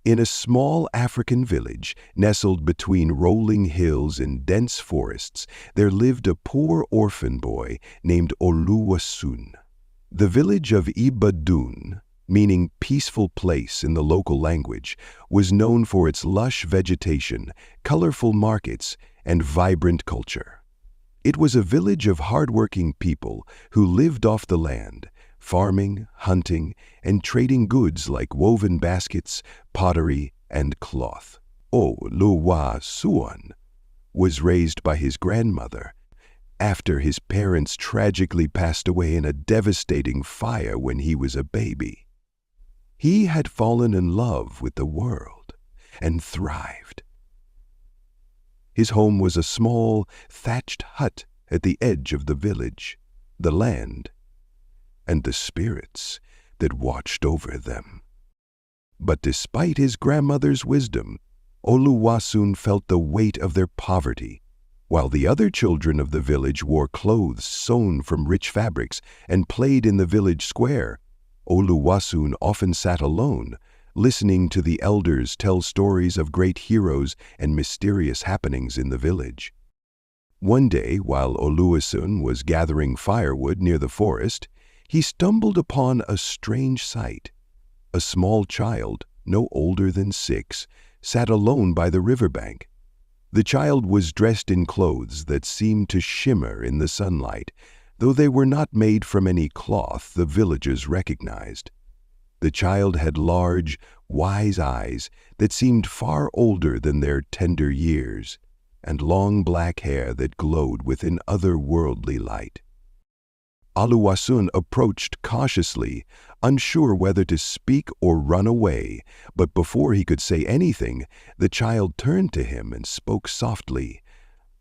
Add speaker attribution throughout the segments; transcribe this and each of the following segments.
Speaker 1: In a small African village, nestled between rolling hills and dense forests, there lived a poor orphan boy named Oluwasun. The village of Ibadun, meaning peaceful place in the local language, was known for its lush vegetation, colorful markets, and vibrant culture. It was a village of hardworking people who lived off the land, farming, hunting, and trading goods like woven baskets, pottery, and cloth. Oluwasun was raised by his grandmother after his parents tragically passed away in a devastating fire when he was a baby. He had fallen in love with the world and thrived. His home was a small, thatched hut at the edge of the village, the land, and the spirits that watched over them. But despite his grandmother's wisdom, Oluwasun felt the weight of their poverty. While the other children of the village wore clothes sewn from rich fabrics and played in the village square, Oluwasun often sat alone, listening to the elders tell stories of great heroes and mysterious happenings in the village. One day, while Oluwasun was gathering firewood near the forest, he stumbled upon a strange sight. A small child, no older than 6, sat alone by the riverbank. The child was dressed in clothes that seemed to shimmer in the sunlight, though they were not made from any cloth the villagers recognized. The child had large, wise eyes that seemed far older than their tender years, and long black hair that glowed with an otherworldly light. Oluwasun approached cautiously, unsure whether to speak or run away, but before he could say anything, the child turned to him and spoke softly,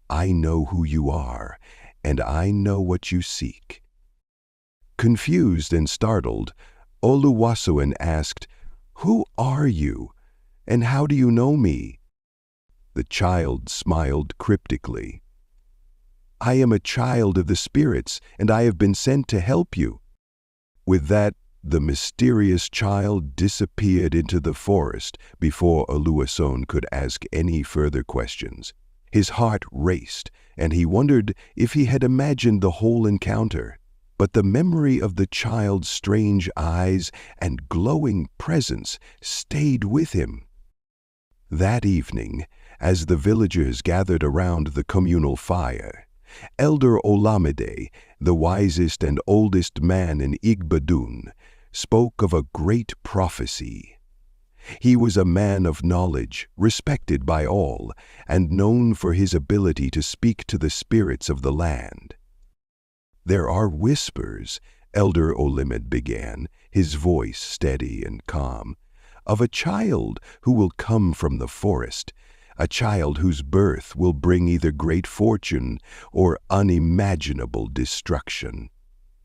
Speaker 1: "I know who you are, and I know what you seek." Confused and startled, Oluwasun asked, "Who are you, and how do you know me?" The child smiled cryptically. "I am a child of the spirits, and I have been sent to help you." With that, the mysterious child disappeared into the forest before Oluwasun could ask any further questions. His heart raced, and he wondered if he had imagined the whole encounter. But the memory of the child's strange eyes and glowing presence stayed with him. That evening, as the villagers gathered around the communal fire, Elder Olamide, the wisest and oldest man in Igbadun, spoke of a great prophecy. He was a man of knowledge, respected by all, and known for his ability to speak to the spirits of the land. "There are whispers," Elder Olamide began, his voice steady and calm, "of a child who will come from the forest, a child whose birth will bring either great fortune or unimaginable destruction.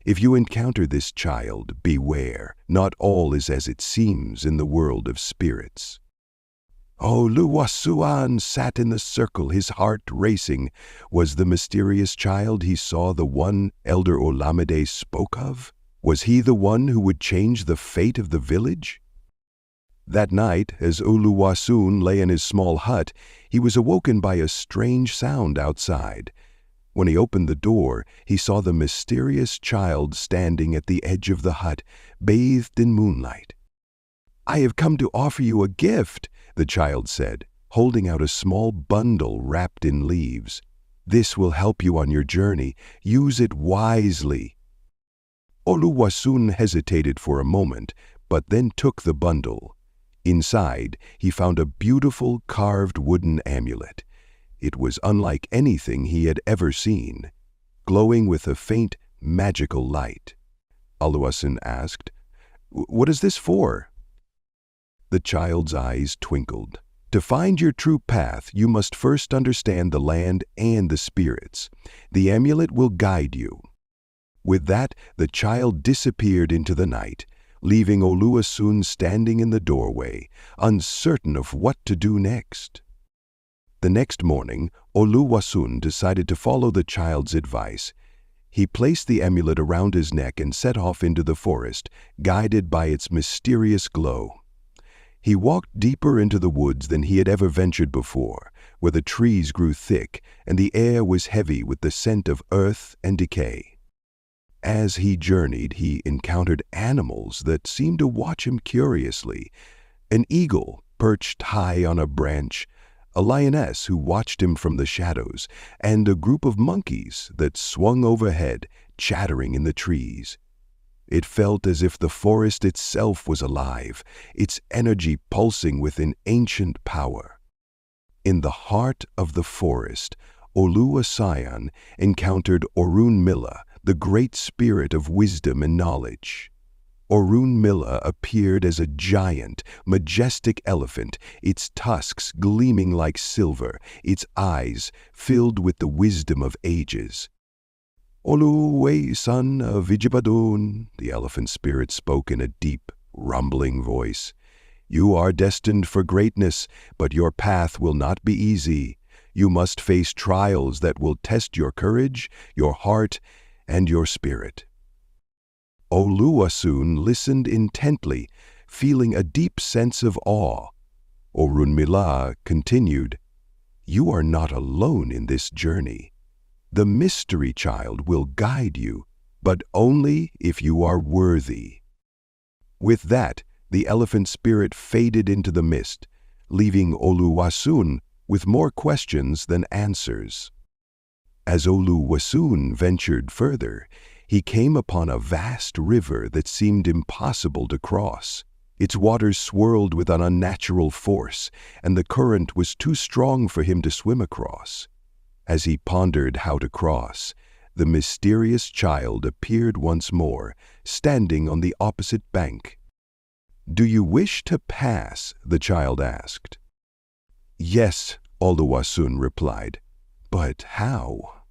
Speaker 1: If you encounter this child, beware. Not all is as it seems in the world of spirits." Oluwasun sat in the circle, his heart racing. Was the mysterious child he saw the one Elder Olamide spoke of? Was he the one who would change the fate of the village? That night, as Oluwasun lay in his small hut, he was awoken by a strange sound outside. When he opened the door, he saw the mysterious child standing at the edge of the hut, bathed in moonlight. "I have come to offer you a gift," the child said, holding out a small bundle wrapped in leaves. "This will help you on your journey. Use it wisely." Oluwasun hesitated for a moment, but then took the bundle. Inside, he found a beautiful carved wooden amulet. It was unlike anything he had ever seen, glowing with a faint, magical light. Oluwasun asked, "What is this for?" The child's eyes twinkled. "To find your true path, you must first understand the land and the spirits. The amulet will guide you." With that, the child disappeared into the night, leaving Oluwasun standing in the doorway, uncertain of what to do next. The next morning, Oluwasun decided to follow the child's advice. He placed the amulet around his neck and set off into the forest, guided by its mysterious glow. He walked deeper into the woods than he had ever ventured before, where the trees grew thick and the air was heavy with the scent of earth and decay. As he journeyed, he encountered animals that seemed to watch him curiously. An eagle perched high on a branch, a lioness who watched him from the shadows, and a group of monkeys that swung overhead, chattering in the trees. It felt as if the forest itself was alive, its energy pulsing with an ancient power. In the heart of the forest, Oluwaseun encountered Orunmila, the great spirit of wisdom and knowledge. Orunmila appeared as a giant, majestic elephant, its tusks gleaming like silver, its eyes filled with the wisdom of ages. Oluwaseun Vijibadun, the elephant spirit spoke in a deep, rumbling voice. You are destined for greatness, but your path will not be easy. You must face trials that will test your courage, your heart, and your spirit. Oluwaseun listened intently, feeling a deep sense of awe. Orunmila continued, You are not alone in this journey. The mystery child will guide you, but only if you are worthy. With that, the elephant spirit faded into the mist, leaving Oluwaseun with more questions than answers. As Oluwaseun ventured further, he came upon a vast river that seemed impossible to cross. Its waters swirled with an unnatural force, and the current was too strong for him to swim across. As he pondered how to cross, the mysterious child appeared once more, standing on the opposite bank. Do you wish to pass? The child asked. Yes, Oluwaseun replied. But how?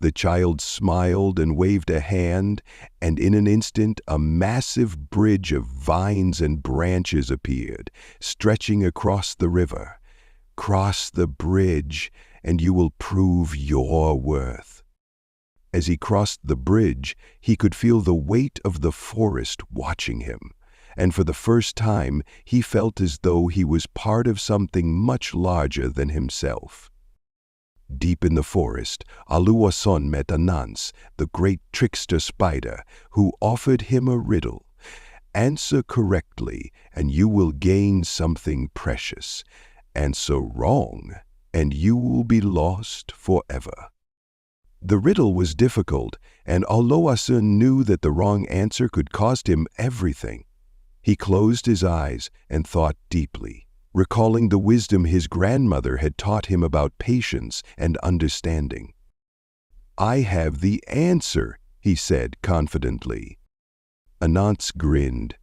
Speaker 1: The child smiled and waved a hand, and in an instant a massive bridge of vines and branches appeared, stretching across the river. Cross the bridge, and you will prove your worth. As he crossed the bridge, he could feel the weight of the forest watching him, and for the first time he felt as though he was part of something much larger than himself. Deep in the forest, Oluwaseun met Anance, the great trickster spider, who offered him a riddle. Answer correctly, and you will gain something precious. Answer wrong, and you will be lost forever. The riddle was difficult, and Oluwaseun knew that the wrong answer could cost him everything. He closed his eyes and thought deeply, recalling the wisdom his grandmother had taught him about patience and understanding. I have the answer, he said confidently. Anance grinned.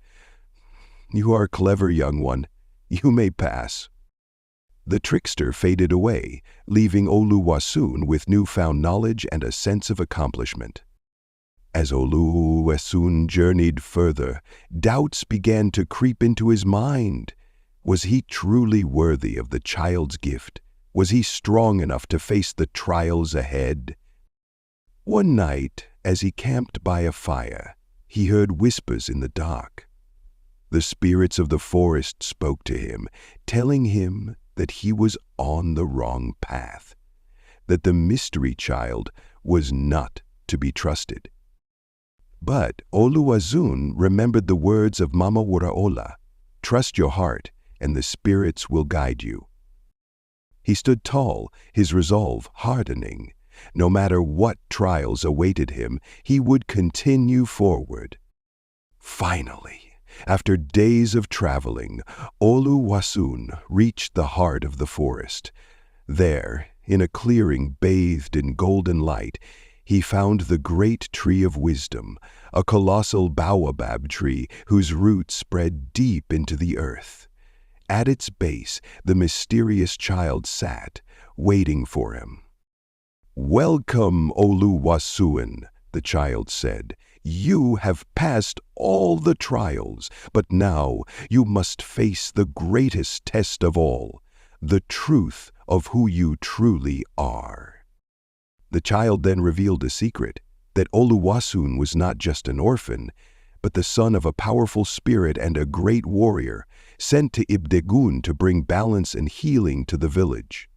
Speaker 1: You are clever, young one. You may pass. The trickster faded away, leaving Oluwaseun with newfound knowledge and a sense of accomplishment. As Oluwaseun journeyed further, doubts began to creep into his mind. Was he truly worthy of the child's gift? Was he strong enough to face the trials ahead? One night, as he camped by a fire, he heard whispers in the dark. The spirits of the forest spoke to him, telling him that he was on the wrong path, that the mystery child was not to be trusted. But Oluwaseun remembered the words of Mama Wuraola, trust your heart, and the spirits will guide you. He stood tall, his resolve hardening. No matter what trials awaited him, he would continue forward. Finally, after days of traveling, Oluwaseun reached the heart of the forest. There, in a clearing bathed in golden light, he found the great tree of wisdom, a colossal baobab tree whose roots spread deep into the earth. At its base, the mysterious child sat, waiting for him. Welcome, Oluwaseun, the child said. You have passed all the trials, but now you must face the greatest test of all, the truth of who you truly are. The child then revealed a secret, that Oluwaseun was not just an orphan, but the son of a powerful spirit and a great warrior, sent to Ibdegun to bring balance and healing to the village.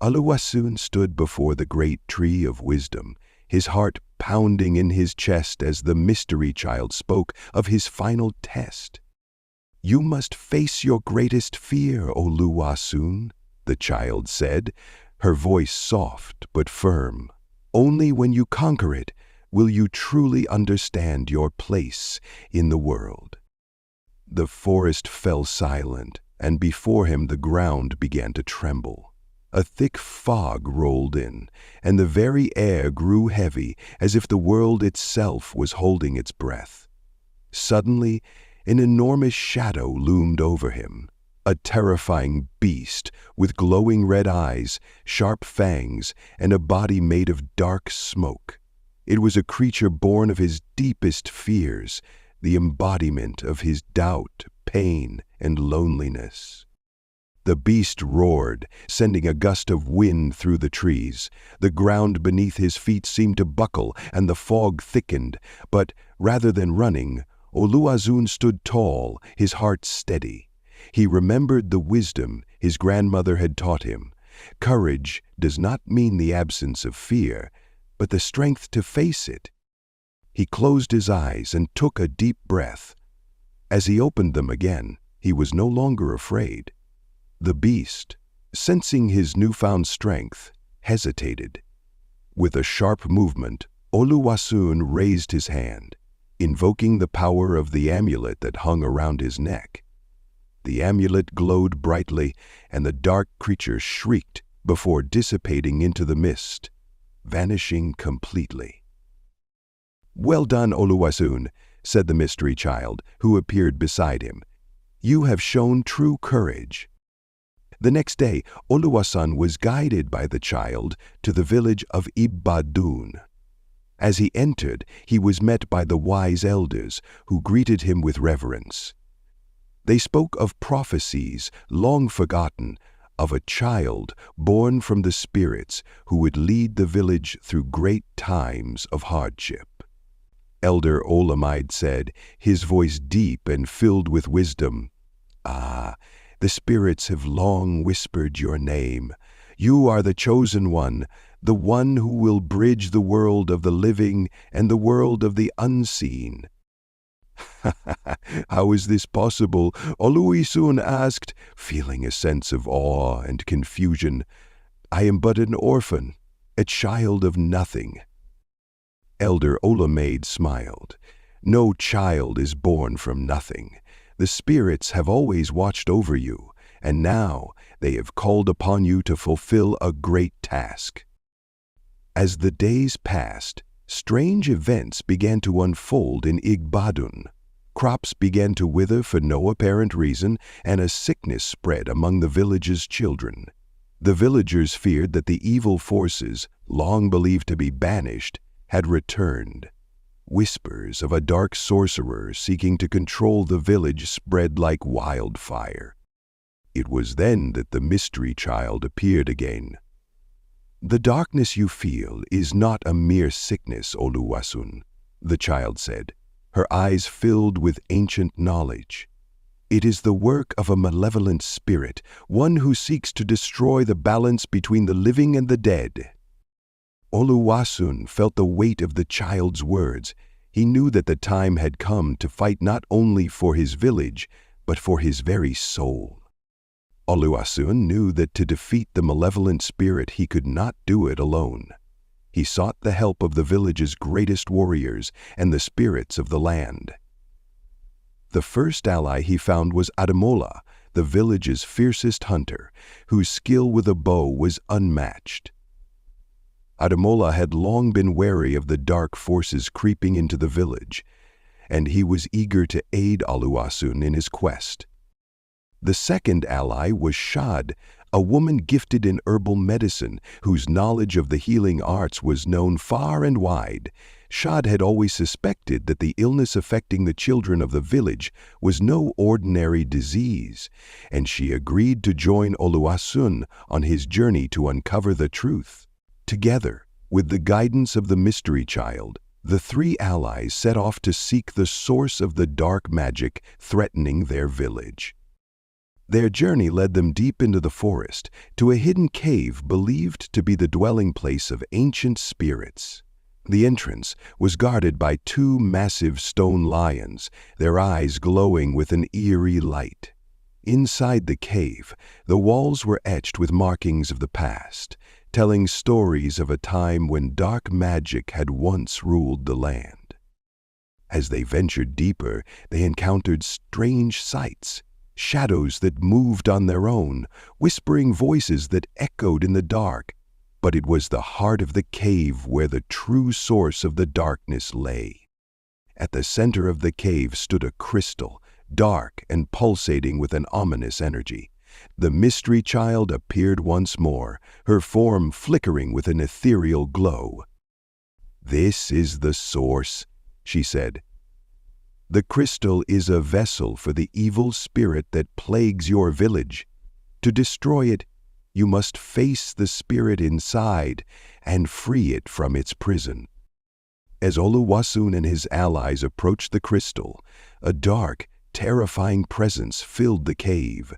Speaker 1: Oluwaseun stood before the great tree of wisdom, his heart pounding in his chest as the mystery child spoke of his final test. "You must face your greatest fear, Oluwaseun," the child said, her voice soft but firm. "Only when you conquer it will you truly understand your place in the world." The forest fell silent, and before him the ground began to tremble. A thick fog rolled in, and the very air grew heavy as if the world itself was holding its breath. Suddenly, an enormous shadow loomed over him. A terrifying beast with glowing red eyes, sharp fangs, and a body made of dark smoke. It was a creature born of his deepest fears, the embodiment of his doubt, pain, and loneliness. The beast roared, sending a gust of wind through the trees. The ground beneath his feet seemed to buckle, and the fog thickened. But rather than running, Oluwaseun stood tall, his heart steady. He remembered the wisdom his grandmother had taught him. Courage does not mean the absence of fear, but the strength to face it. He closed his eyes and took a deep breath. As he opened them again, he was no longer afraid. The beast, sensing his newfound strength, hesitated. With a sharp movement, Oluwaseun raised his hand, invoking the power of the amulet that hung around his neck. The amulet glowed brightly, and the dark creature shrieked before dissipating into the mist, vanishing completely. "Well done, Oluwaseun," said the mystery child, who appeared beside him. "You have shown true courage." The next day, Oluwaseun was guided by the child to the village of Ibadun. As he entered, he was met by the wise elders, who greeted him with reverence. They spoke of prophecies long forgotten, of a child born from the spirits who would lead the village through great times of hardship. Elder Olamide said, his voice deep and filled with wisdom, "Ah, the spirits have long whispered your name. You are the chosen one, the one who will bridge the world of the living and the world of the unseen." "How is this possible?" Oluwaseun asked, feeling a sense of awe and confusion. "I am but an orphan, a child of nothing." Elder Olamide smiled. "No child is born from nothing. The spirits have always watched over you, and now they have called upon you to fulfill a great task." As the days passed, strange events began to unfold in Igbadun. Crops began to wither for no apparent reason, and a sickness spread among the village's children. The villagers feared that the evil forces, long believed to be banished, had returned. Whispers of a dark sorcerer seeking to control the village spread like wildfire. It was then that the mystery child appeared again. "The darkness you feel is not a mere sickness, Oluwaseun," the child said, her eyes filled with ancient knowledge. "It is the work of a malevolent spirit, one who seeks to destroy the balance between the living and the dead." Oluwaseun felt the weight of the child's words. He knew that the time had come to fight not only for his village, but for his very soul. Oluwaseun knew that to defeat the malevolent spirit he could not do it alone. He sought the help of the village's greatest warriors and the spirits of the land. The first ally he found was Ademola, the village's fiercest hunter, whose skill with a bow was unmatched. Ademola had long been wary of the dark forces creeping into the village, and he was eager to aid Oluwaseun in his quest. The second ally was Shad, a woman gifted in herbal medicine whose knowledge of the healing arts was known far and wide. Shad had always suspected that the illness affecting the children of the village was no ordinary disease, and she agreed to join Oluwaseun on his journey to uncover the truth. Together, with the guidance of the mystery child, The three allies set off to seek the source of the dark magic threatening their village. Their journey led them deep into the forest, to a hidden cave believed to be the dwelling place of ancient spirits. The entrance was guarded by two massive stone lions, their eyes glowing with an eerie light. Inside the cave, the walls were etched with markings of the past, telling stories of a time when dark magic had once ruled the land. As they ventured deeper, they encountered strange sights, shadows that moved on their own, whispering voices that echoed in the dark. But it was the heart of the cave where the true source of the darkness lay. At the center of the cave stood a crystal, dark and pulsating with an ominous energy. The mystery child appeared once more, her form flickering with an ethereal glow. "This is the source," she said. "The crystal is a vessel for the evil spirit that plagues your village. To destroy it, you must face the spirit inside and free it from its prison." As Oluwaseun and his allies approached the crystal, a dark, terrifying presence filled the cave.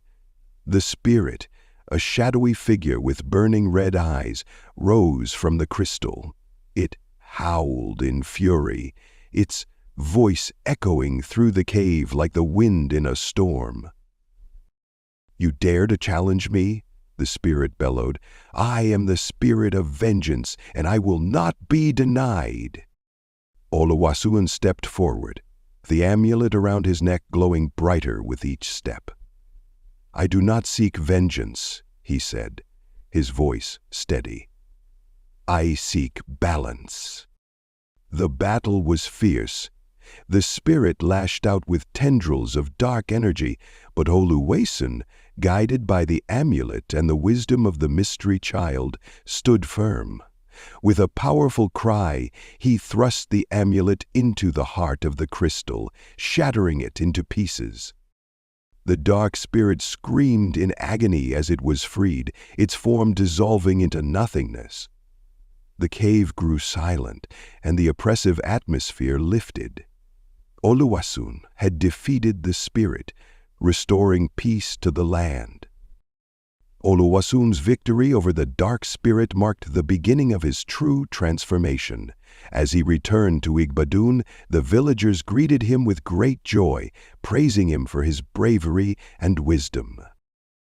Speaker 1: The spirit, a shadowy figure with burning red eyes, rose from the crystal. It howled in fury, its voice echoing through the cave like the wind in a storm. "You dare to challenge me?" the spirit bellowed. "I am the spirit of vengeance, and I will not be denied." Oluwaseun stepped forward, the amulet around his neck glowing brighter with each step. "I do not seek vengeance," he said, his voice steady. "I seek balance." The battle was fierce. The spirit lashed out with tendrils of dark energy, but Oluwaseun, guided by the amulet and the wisdom of the mystery child, stood firm. With a powerful cry, he thrust the amulet into the heart of the crystal, shattering it into pieces. The dark spirit screamed in agony as it was freed, its form dissolving into nothingness. The cave grew silent, and the oppressive atmosphere lifted. Oluwaseun had defeated the spirit, restoring peace to the land. Oluwaseun's victory over the dark spirit marked the beginning of his true transformation. As he returned to Igbadun, the villagers greeted him with great joy, praising him for his bravery and wisdom.